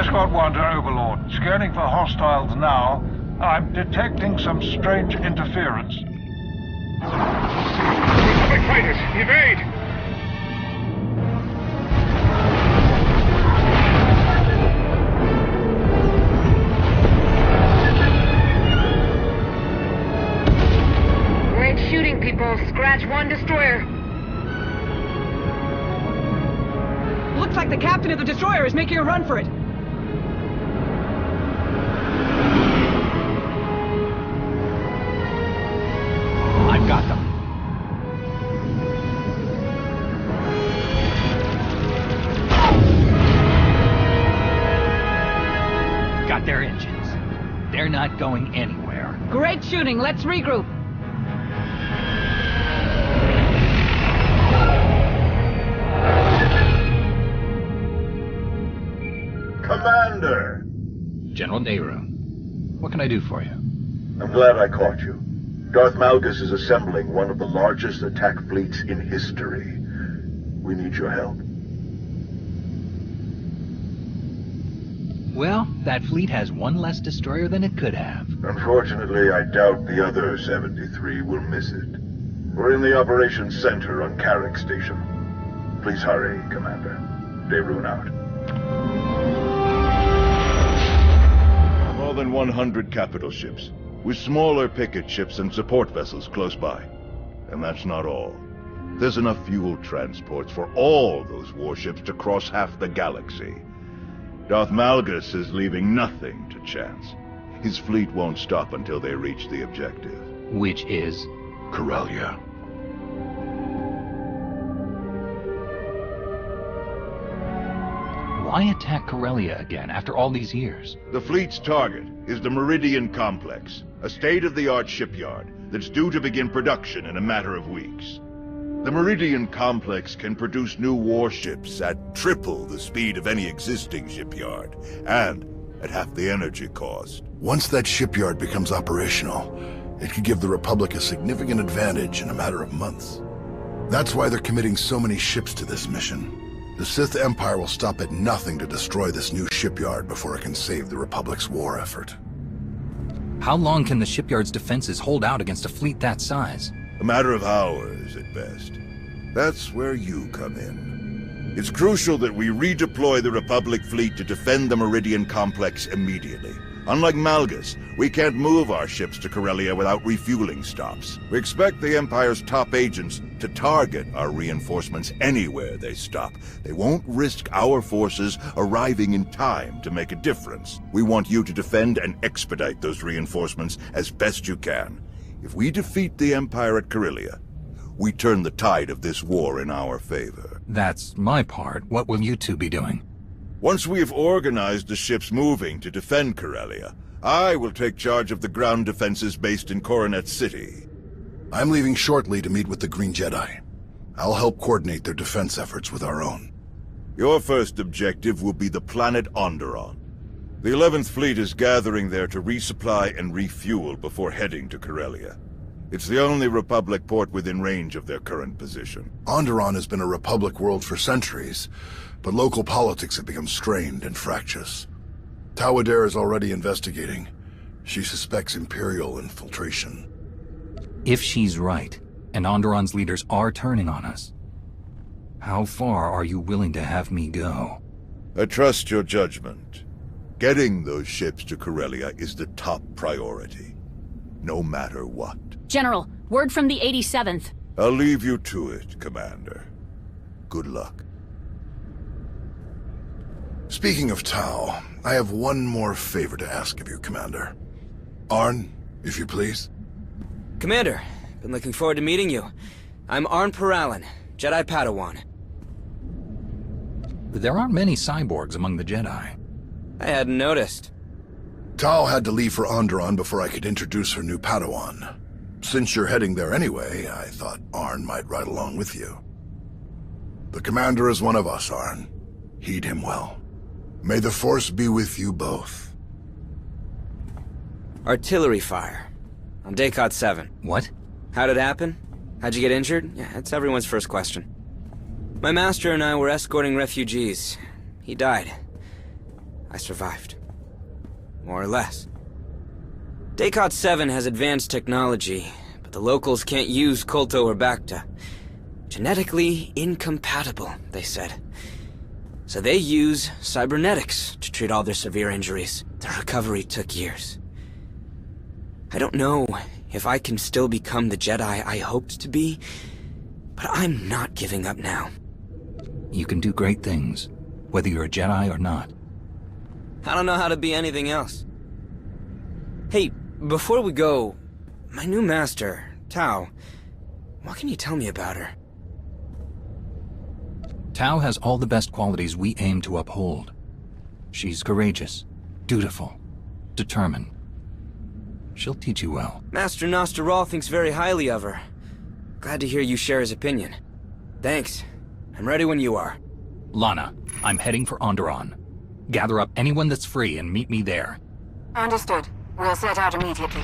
Escort 1 to Overlord. Scanning for hostiles now. I'm detecting some strange interference. Republic fighters, evade! Great shooting, people. Scratch 1 destroyer. Looks like the captain of the destroyer is making a run for it. I've got them. Got their engines. They're not going anywhere. Great shooting. Let's regroup. Commander! General Nehru, what can I do for you? I'm glad I caught you. Darth Malgus is assembling one of the largest attack fleets in history. We need your help. Well, that fleet has one less destroyer than it could have. Unfortunately, I doubt the other 73 will miss it. We're in the operations center on Carrick Station. Please hurry, Commander. Daerun out. More than 100 capital ships, with smaller picket ships and support vessels close by. And that's not all. There's enough fuel transports for all those warships to cross half the galaxy. Darth Malgus is leaving nothing to chance. His fleet won't stop until they reach the objective. Which is? Corellia. Why attack Corellia again after all these years? The fleet's target is the Meridian Complex, a state-of-the-art shipyard that's due to begin production in a matter of weeks. The Meridian Complex can produce new warships at triple the speed of any existing shipyard, and at half the energy cost. Once that shipyard becomes operational, it could give the Republic a significant advantage in a matter of months. That's why they're committing so many ships to this mission. The Sith Empire will stop at nothing to destroy this new shipyard before it can save the Republic's war effort. How long can the shipyard's defenses hold out against a fleet that size? A matter of hours, at best. That's where you come in. It's crucial that we redeploy the Republic fleet to defend the Meridian Complex immediately. Unlike Malgus, we can't move our ships to Corellia without refueling stops. We expect the Empire's top agents to target our reinforcements anywhere they stop. They won't risk our forces arriving in time to make a difference. We want you to defend and expedite those reinforcements as best you can. If we defeat the Empire at Corellia, we turn the tide of this war in our favor. That's my part. What will you two be doing? Once we've organized the ships moving to defend Corellia, I will take charge of the ground defenses based in Coronet City. I'm leaving shortly to meet with the Green Jedi. I'll help coordinate their defense efforts with our own. Your first objective will be the planet Onderon. The 11th Fleet is gathering there to resupply and refuel before heading to Corellia. It's the only Republic port within range of their current position. Onderon has been a Republic world for centuries, but local politics have become strained and fractious. Tawader is already investigating. She suspects Imperial infiltration. If she's right, and Onderon's leaders are turning on us, how far are you willing to have me go? I trust your judgment. Getting those ships to Corellia is the top priority, no matter what. General, word from the 87th. I'll leave you to it, Commander. Good luck. Speaking of Tau, I have one more favor to ask of you, Commander. Arn, if you please. Commander, been looking forward to meeting you. I'm Arn Paralan, Jedi Padawan. There aren't many cyborgs among the Jedi. I hadn't noticed. Tau had to leave for Onderon before I could introduce her new Padawan. Since you're heading there anyway, I thought Arn might ride along with you. The Commander is one of us, Arn. Heed him well. May the Force be with you both. Artillery fire. On Descartes 7. What? How'd it happen? How'd you get injured? Yeah, that's everyone's first question. My master and I were escorting refugees. He died. I survived. More or less. Descartes 7 has advanced technology, but the locals can't use Kolto or Bacta. Genetically incompatible, they said. So they use cybernetics to treat all their severe injuries. The recovery took years. I don't know if I can still become the Jedi I hoped to be, but I'm not giving up now. You can do great things, whether you're a Jedi or not. I don't know how to be anything else. Hey, before we go, my new master, Tao, what can you tell me about her? Tao has all the best qualities we aim to uphold. She's courageous, dutiful, determined. She'll teach you well. Master Nostaral thinks very highly of her. Glad to hear you share his opinion. Thanks. I'm ready when you are. Lana, I'm heading for Onderon. Gather up anyone that's free and meet me there. Understood. We'll set out immediately.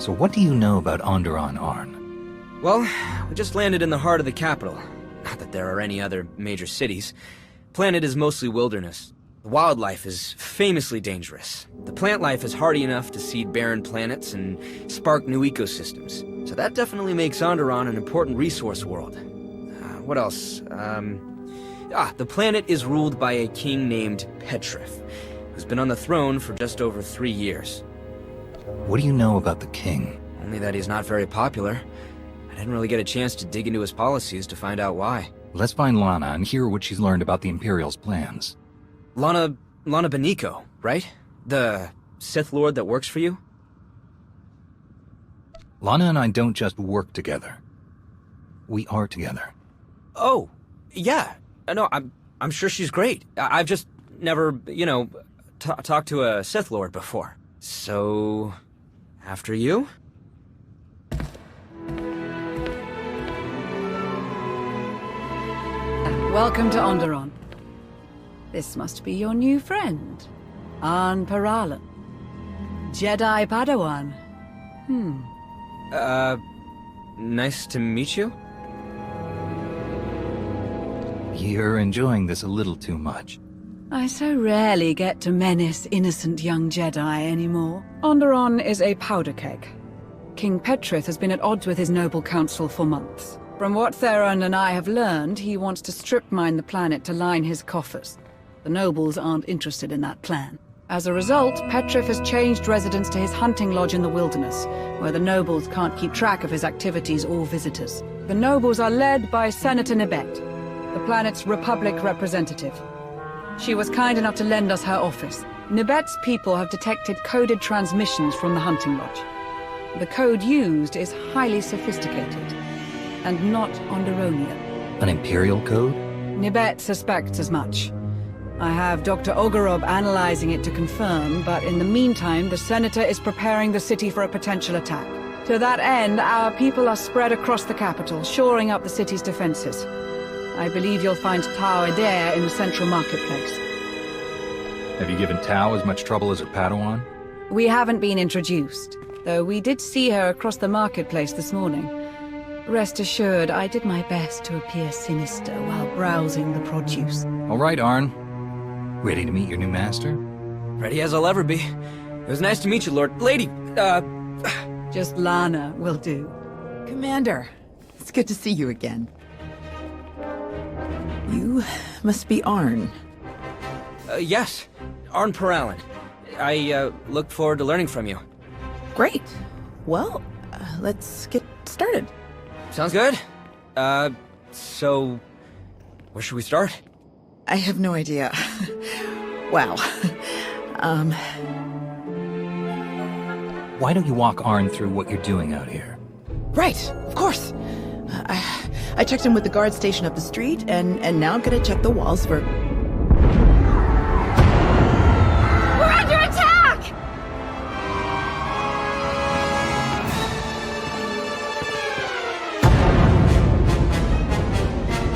So what do you know about Onderon, Arn? Well, we just landed in the heart of the capital. Not that there are any other major cities. Planet is mostly wilderness. The wildlife is famously dangerous. The plant life is hardy enough to seed barren planets and spark new ecosystems. So that definitely makes Onderon an important resource world. What else? The planet is ruled by a king named Petrif, who's been on the throne for just over 3 years. What do you know about the king? Only that he's not very popular. I didn't really get a chance to dig into his policies to find out why. Let's find Lana and hear what she's learned about the Imperial's plans. Lana Beniko, right? The Sith Lord that works for you? Lana and I don't just work together. We are together. Oh, yeah. No, I'm sure she's great. I've just never, talked to a Sith Lord before. So, after you? Welcome to Onderon. This must be your new friend, Arn Paralan. Jedi Padawan. Nice to meet you? You're enjoying this a little too much. I so rarely get to menace innocent young Jedi anymore. Onderon is a powder keg. King Petrith has been at odds with his noble council for months. From what Theron and I have learned, he wants to strip mine the planet to line his coffers. The nobles aren't interested in that plan. As a result, Petrif has changed residence to his hunting lodge in the wilderness, where the nobles can't keep track of his activities or visitors. The nobles are led by Senator Nibet, the planet's Republic representative. She was kind enough to lend us her office. Nibet's people have detected coded transmissions from the hunting lodge. The code used is highly sophisticated, and not Onderonian. An Imperial code? Nibet suspects as much. I have Dr. Ogorob analyzing it to confirm, but in the meantime, the Senator is preparing the city for a potential attack. To that end, our people are spread across the capital, shoring up the city's defenses. I believe you'll find Tao Adair in the central marketplace. Have you given Tao as much trouble as a Padawan? We haven't been introduced, though we did see her across the marketplace this morning. Rest assured, I did my best to appear sinister while browsing the produce. All right, Arn. Ready to meet your new master? Ready as I'll ever be. It was nice to meet you, Lord. Lady, Just Lana will do. Commander, it's good to see you again. You must be Arn. Yes. Arn Paralan. I, look forward to learning from you. Great. Well, let's get started. Sounds good. So... where should we start? I have no idea. Wow. Why don't you walk Arn through what you're doing out here? Right, of course. I checked in with the guard station up the street, and now I'm gonna check the walls for... We're under attack!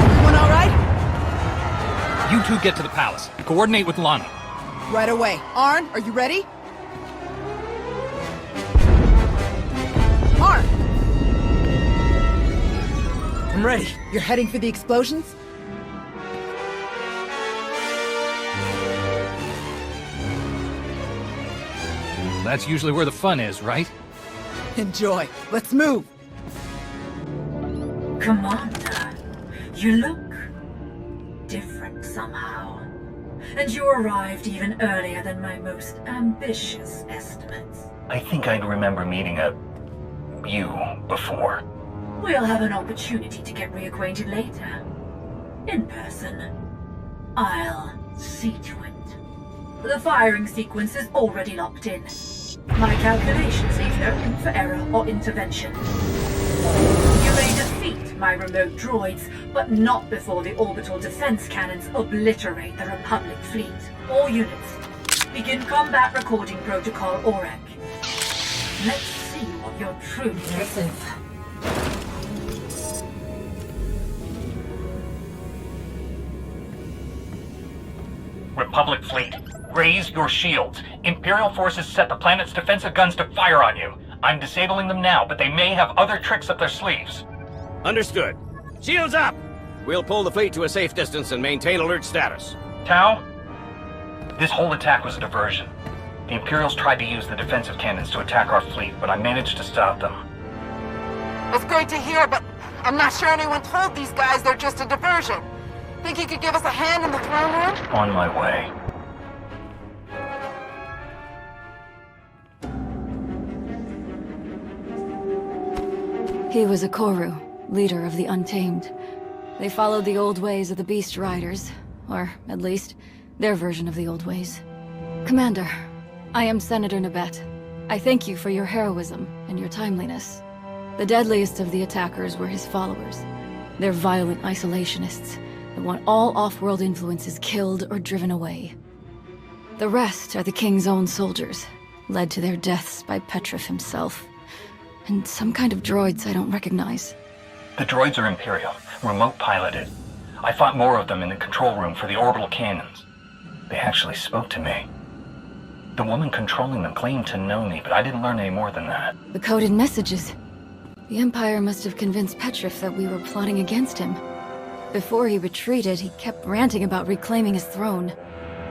Everyone all right? You two get to the palace. Coordinate with Lana. Right away. Arn, are you ready? Arn! I'm ready. You're heading for the explosions? That's usually where the fun is, right? Enjoy. Let's move. Commander, you look different somehow. And you arrived even earlier than my most ambitious estimates. I think I'd remember meeting you before. We'll have an opportunity to get reacquainted later. In person. I'll see to it. The firing sequence is already locked in. My calculations leave no room for error or intervention. You may defeat my remote droids, but not before the orbital defense cannons obliterate the Republic fleet. All units, begin combat recording protocol Aurrico. Let's see what you're truly capable of. Republic fleet, raise your shields. Imperial forces set the planet's defensive guns to fire on you. I'm disabling them now, but they may have other tricks up their sleeves. Understood. Shields up! We'll pull the fleet to a safe distance and maintain alert status. Tau? This whole attack was a diversion. The Imperials tried to use the defensive cannons to attack our fleet, but I managed to stop them. That's great to hear, but I'm not sure anyone told these guys they're just a diversion. Think you could give us a hand in the throne room? On my way. He was a Koru, leader of the Untamed. They followed the old ways of the Beast Riders, or, at least, their version of the old ways. Commander, I am Senator Nabet. I thank you for your heroism and your timeliness. The deadliest of the attackers were his followers. They're violent isolationists that want all off-world influences killed or driven away. The rest are the King's own soldiers, led to their deaths by Petrif himself. And some kind of droids I don't recognize. The droids are Imperial, remote piloted. I fought more of them in the control room for the orbital cannons. They actually spoke to me. The woman controlling them claimed to know me, but I didn't learn any more than that. The coded messages. The Empire must have convinced Petrif that we were plotting against him. Before he retreated, he kept ranting about reclaiming his throne.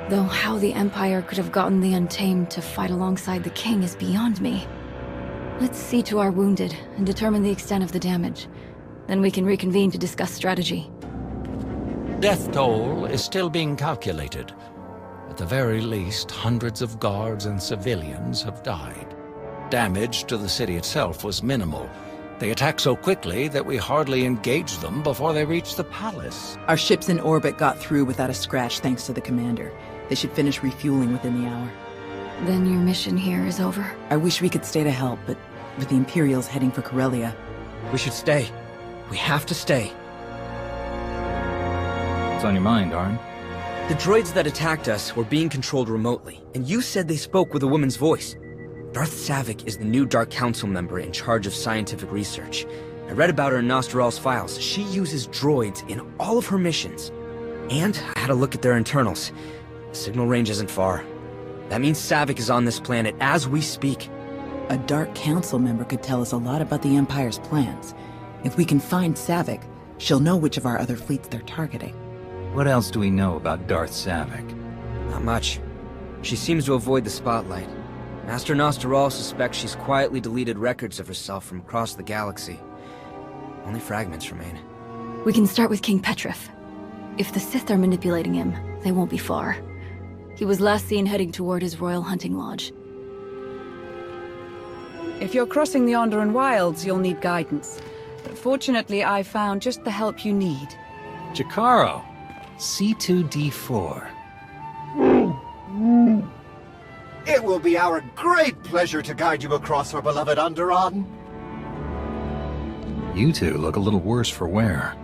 Though how the Empire could have gotten the Untamed to fight alongside the King is beyond me. Let's see to our wounded and determine the extent of the damage. Then we can reconvene to discuss strategy. Death toll is still being calculated. At the very least, hundreds of guards and civilians have died. Damage to the city itself was minimal. They attacked so quickly that we hardly engaged them before they reached the palace. Our ships in orbit got through without a scratch thanks to the commander. They should finish refueling within the hour. Then your mission here is over? I wish we could stay to help, but with the Imperials heading for Corellia... We should stay. We have to stay. What's on your mind, Arn? The droids that attacked us were being controlled remotely, and you said they spoke with a woman's voice. Darth Savik is the new Dark Council member in charge of scientific research. I read about her in Nostral's files. She uses droids in all of her missions. And I had a look at their internals. The signal range isn't far. That means Savik is on this planet as we speak. A Dark Council member could tell us a lot about the Empire's plans. If we can find Savik, she'll know which of our other fleets they're targeting. What else do we know about Darth Savik? Not much. She seems to avoid the spotlight. Master Nostral suspects she's quietly deleted records of herself from across the galaxy. Only fragments remain. We can start with King Petrif. If the Sith are manipulating him, they won't be far. He was last seen heading toward his royal hunting lodge. If you're crossing the Onderon wilds, you'll need guidance. But fortunately, I found just the help you need. Jakaro, C2D4. It will be our great pleasure to guide you across our beloved Onderon. You two look a little worse for wear.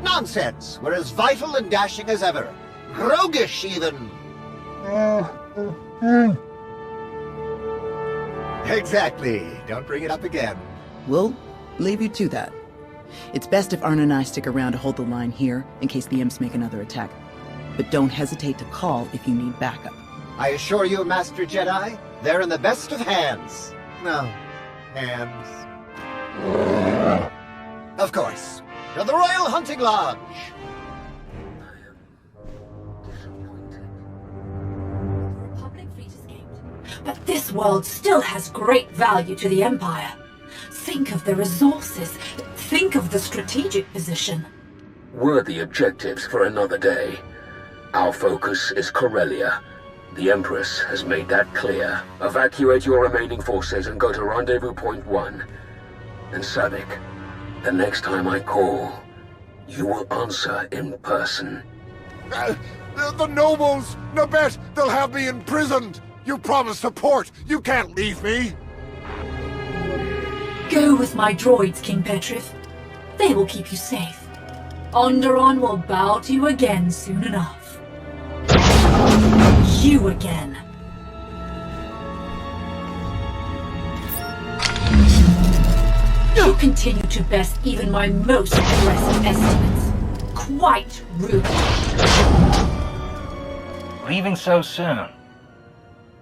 Nonsense! We're as vital and dashing as ever. Roguish, even. Exactly. Don't bring it up again. We'll leave you to that. It's best if Arn and I stick around to hold the line here in case the Imps make another attack. But don't hesitate to call if you need backup. I assure you, Master Jedi, they're in the best of hands. No, hands. Of course. To the Royal Hunting Lodge! But this world still has great value to the Empire. Think of the resources. Think of the strategic position. Worthy objectives for another day. Our focus is Corellia. The Empress has made that clear. Evacuate your remaining forces and go to Rendezvous Point 1. And Savick, the next time I call, you will answer in person. The nobles! Nabet, they'll have me imprisoned! You promised support! You can't leave me! Go with my droids, King Petrith. They will keep you safe. Onderon will bow to you again soon enough. You again. You continue to best even my most aggressive estimates. Quite rude. Leaving so soon.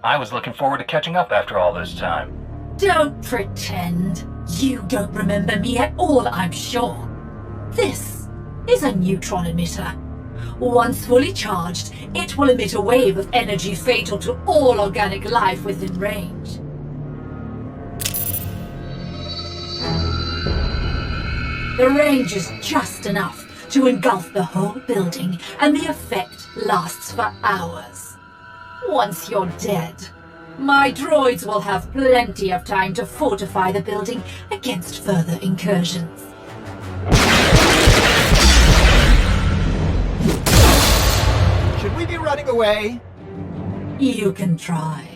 I was looking forward to catching up after all this time. Don't pretend. You don't remember me at all, I'm sure. This is a neutron emitter. Once fully charged, it will emit a wave of energy fatal to all organic life within range. The range is just enough to engulf the whole building, and the effect lasts for hours. Once you're dead, my droids will have plenty of time to fortify the building against further incursions. Should we be running away? You can try.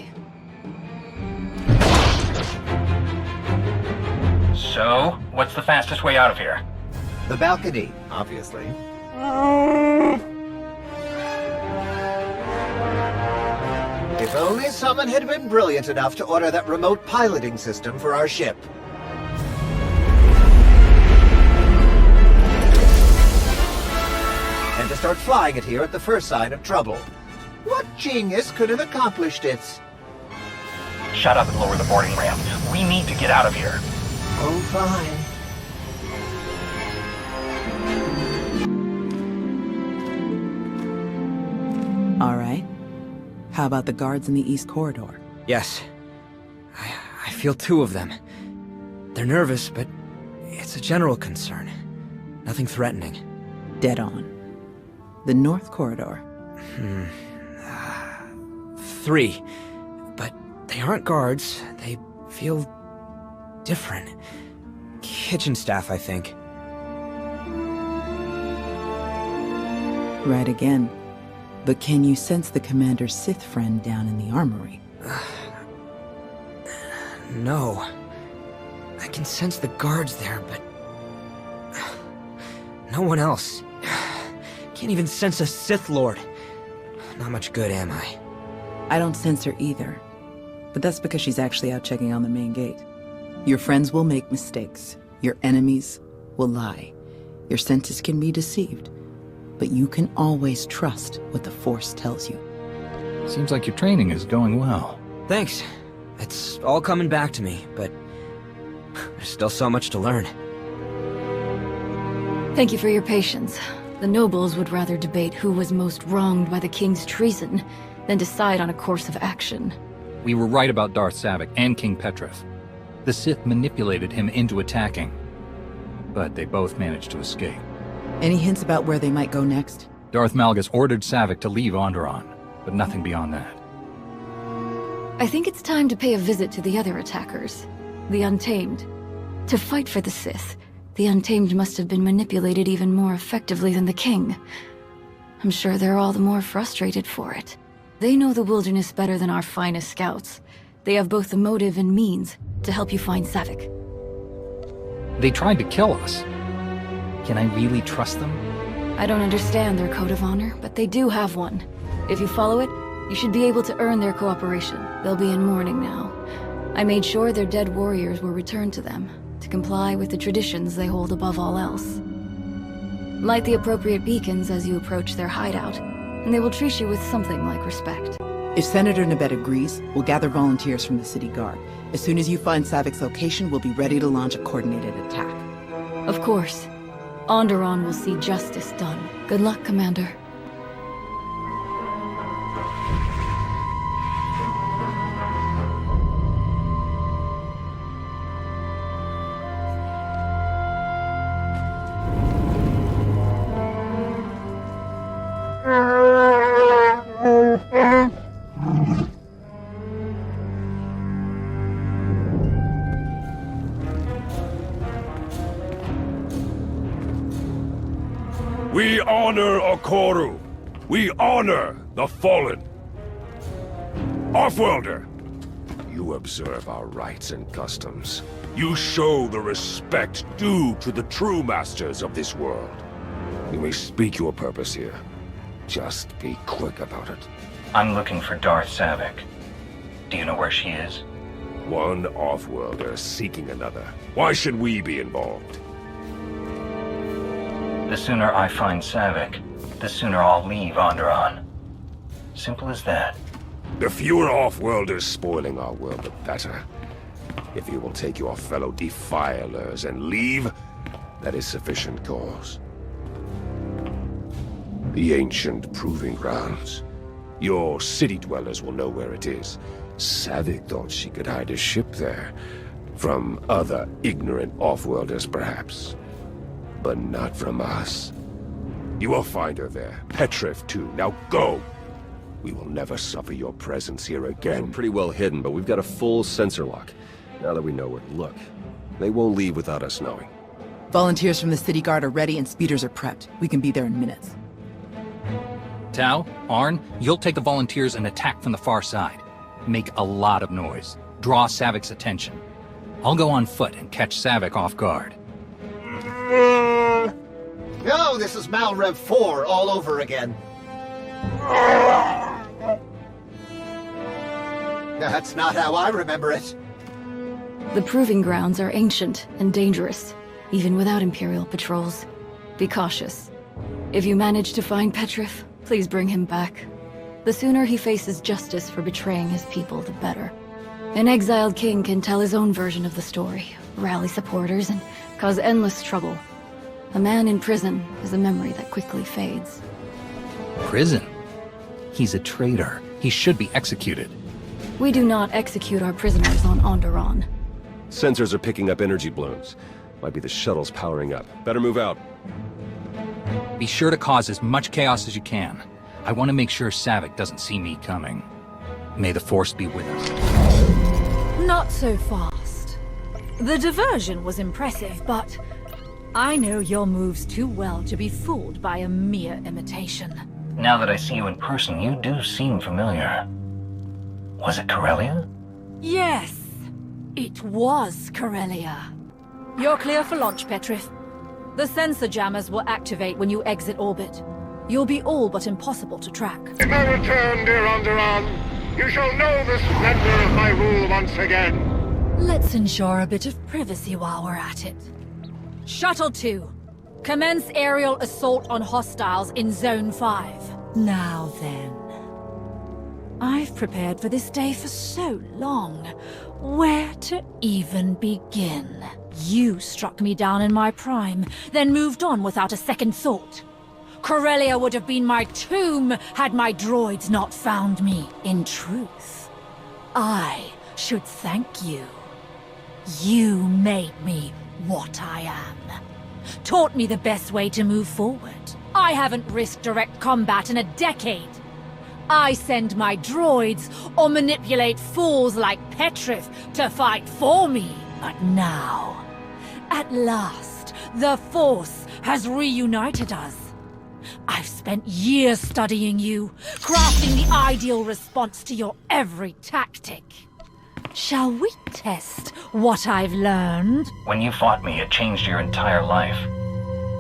So, what's the fastest way out of here? The balcony, obviously. If only someone had been brilliant enough to order that remote piloting system for our ship. And to start flying it here at the first sign of trouble. What genius could have accomplished it? Shut up and lower the boarding ramp. We need to get out of here. Oh, fine. All right. How about the guards in the East Corridor? Yes. I feel two of them. They're nervous, but it's a general concern. Nothing threatening. Dead on. The North Corridor. 3. But they aren't guards. They feel different. Kitchen staff, I think. Right again. But can you sense the Commander's Sith friend down in the armory? No. I can sense the guards there, but no one else. Can't even sense a Sith Lord. Not much good, am I? I don't sense her either. But that's because she's actually out checking on the main gate. Your friends will make mistakes. Your enemies will lie. Your senses can be deceived. But you can always trust what the Force tells you. Seems like your training is going well. Thanks. It's all coming back to me, but there's still so much to learn. Thank you for your patience. The nobles would rather debate who was most wronged by the King's treason than decide on a course of action. We were right about Darth Savick and King Petrith. The Sith manipulated him into attacking, but they both managed to escape. Any hints about where they might go next? Darth Malgus ordered Savick to leave Onderon, but nothing beyond that. I think it's time to pay a visit to the other attackers, the Untamed. To fight for the Sith, the Untamed must have been manipulated even more effectively than the King. I'm sure they're all the more frustrated for it. They know the wilderness better than our finest scouts. They have both the motive and means to help you find Savick. They tried to kill us. Can I really trust them? I don't understand their code of honor, but they do have one. If you follow it, you should be able to earn their cooperation. They'll be in mourning now. I made sure their dead warriors were returned to them, to comply with the traditions they hold above all else. Light the appropriate beacons as you approach their hideout, and they will treat you with something like respect. If Senator Nabet agrees, we'll gather volunteers from the City Guard. As soon as you find Savick's location, we'll be ready to launch a coordinated attack. Of course. Onderon will see justice done. Good luck, Commander. We honor Okoru. We honor the fallen. Offworlder, you observe our rites and customs. You show the respect due to the true masters of this world. You may speak your purpose here. Just be quick about it. I'm looking for Darth Savik. Do you know where she is? One Offworlder seeking another. Why should we be involved? The sooner I find Savik, the sooner I'll leave Onderon. Simple as that. The fewer Offworlders spoiling our world, the better. If you will take your fellow defilers and leave, that is sufficient cause. The ancient proving grounds. Your city dwellers will know where it is. Savik thought she could hide a ship there. From other ignorant Offworlders, perhaps. But not from us. You will find her there. Petrif, too. Now go! We will never suffer your presence here again. We're pretty well hidden, but we've got a full sensor lock. Now that we know where to look, they won't leave without us knowing. Volunteers from the city guard are ready and speeders are prepped. We can be there in minutes. Tau, Arn, you'll take the volunteers and attack from the far side. Make a lot of noise. Draw Savik's attention. I'll go on foot and catch Savik off guard. Oh, this is Malrev 4 all over again. That's not how I remember it. The proving grounds are ancient and dangerous, even without Imperial patrols. Be cautious. If you manage to find Petrif, please bring him back. The sooner he faces justice for betraying his people, the better. An exiled king can tell his own version of the story, rally supporters, and cause endless trouble. A man in prison is a memory that quickly fades. Prison? He's a traitor. He should be executed. We do not execute our prisoners on Onderon. Sensors are picking up energy blooms. Might be the shuttles powering up. Better move out. Be sure to cause as much chaos as you can. I want to make sure Savik doesn't see me coming. May the Force be with us. Not so fast. The diversion was impressive, but I know your moves too well to be fooled by a mere imitation. Now that I see you in person, you do seem familiar. Was it Corellia? Yes, it was Corellia. You're clear for launch, Petrif. The sensor jammers will activate when you exit orbit. You'll be all but impossible to track. If I return, dear Onderon, you shall know the splendor of my rule once again. Let's ensure a bit of privacy while we're at it. Shuttle 2, commence aerial assault on hostiles in Zone 5. Now then. I've prepared for this day for so long. Where to even begin? You struck me down in my prime, then moved on without a second thought. Corellia would have been my tomb had my droids not found me. In truth, I should thank you. You made me what I am. Taught me the best way to move forward. I haven't risked direct combat in a decade. I send my droids or manipulate fools like Petrif to fight for me. But now, at last, the Force has reunited us. I've spent years studying you, crafting the ideal response to your every tactic. Shall we test what I've learned? When you fought me, it changed your entire life.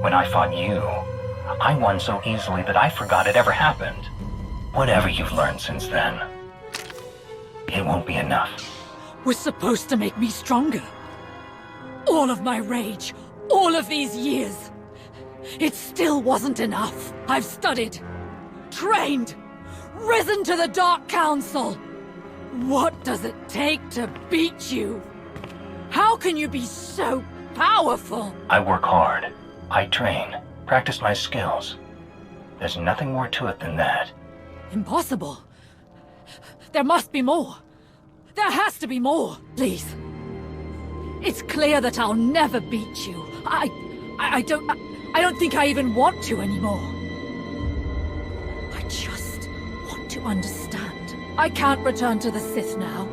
When I fought you, I won so easily that I forgot it ever happened. Whatever you've learned since then, it won't be enough. Was supposed to make me stronger. All of my rage, all of these years. It still wasn't enough. I've studied, trained, risen to the Dark Council. What does it take to beat you? How can you be so powerful? I work hard. I train, practice my skills. There's nothing more to it than that. Impossible. There must be more. There has to be more. Please. It's clear that I'll never beat you. I don't think I even want to anymore. I just want to understand. I can't return to the Sith now.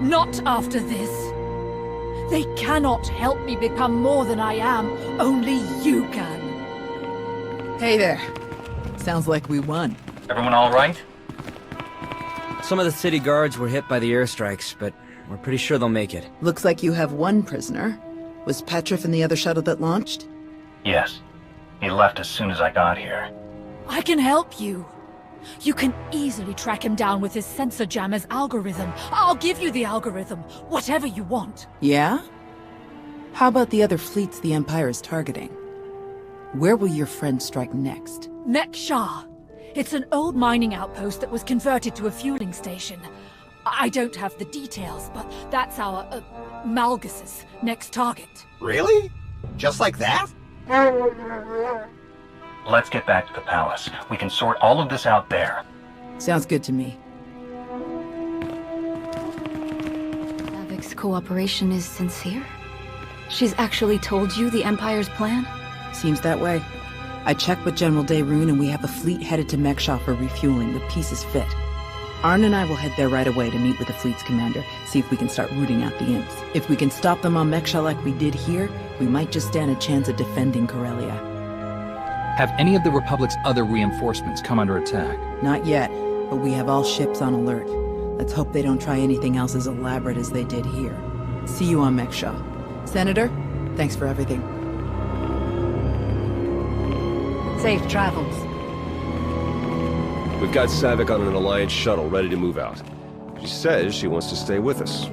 Not after this. They cannot help me become more than I am. Only you can. Hey there. Sounds like we won. Everyone all right? Some of the city guards were hit by the airstrikes, but we're pretty sure they'll make it. Looks like you have one prisoner. Was Petrov in the other shuttle that launched? Yes. He left as soon as I got here. I can help you. You can easily track him down with his sensor jammer's algorithm. I'll give you the algorithm, whatever you want. Yeah? How about the other fleets the Empire is targeting? Where will your friend strike next? Mek-Sha. It's an old mining outpost that was converted to a fueling station. I don't have the details, but that's our, Malgus's next target. Really? Just like that? Let's get back to the palace. We can sort all of this out there. Sounds good to me. Savic's cooperation is sincere? She's actually told you the Empire's plan? Seems that way. I checked with General Daeroon and we have a fleet headed to Mek-Sha for refueling. The pieces fit. Arn and I will head there right away to meet with the fleet's commander, see if we can start rooting out the imps. If we can stop them on Mek-Sha like we did here, we might just stand a chance at defending Corellia. Have any of the Republic's other reinforcements come under attack? Not yet, but we have all ships on alert. Let's hope they don't try anything else as elaborate as they did here. See you on Mek-Sha. Senator, thanks for everything. Safe travels. We've got Savick on an Alliance shuttle ready to move out. She says she wants to stay with us.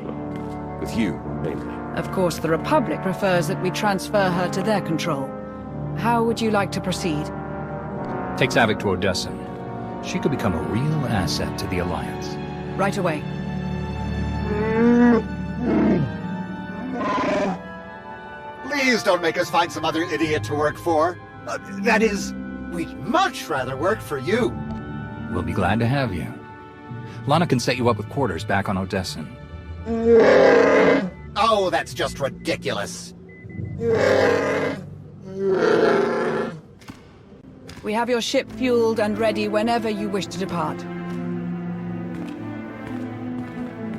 With you, mainly. Of course, the Republic prefers that we transfer her to their control. How would you like to proceed? Take Savick to Odessa. She could become a real asset to the Alliance. Right away. Please don't make us find some other idiot to work for. That is, we'd much rather work for you. We'll be glad to have you. Lana can set you up with quarters back on Odessa. Oh, that's just ridiculous. We have your ship fueled and ready whenever you wish to depart.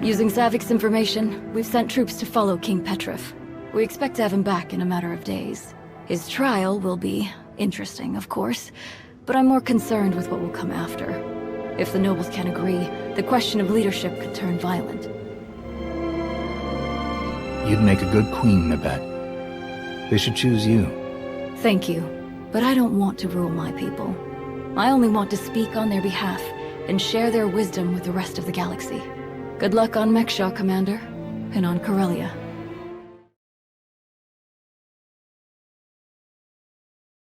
Using Savik's information, we've sent troops to follow King Petrov. We expect to have him back in a matter of days. His trial will be interesting, of course, but I'm more concerned with what will come after. If the nobles can't agree, the question of leadership could turn violent. You'd make a good queen, Nabet. They should choose you. Thank you, but I don't want to rule my people. I only want to speak on their behalf and share their wisdom with the rest of the galaxy. Good luck on Mek-Sha, Commander, and on Corellia.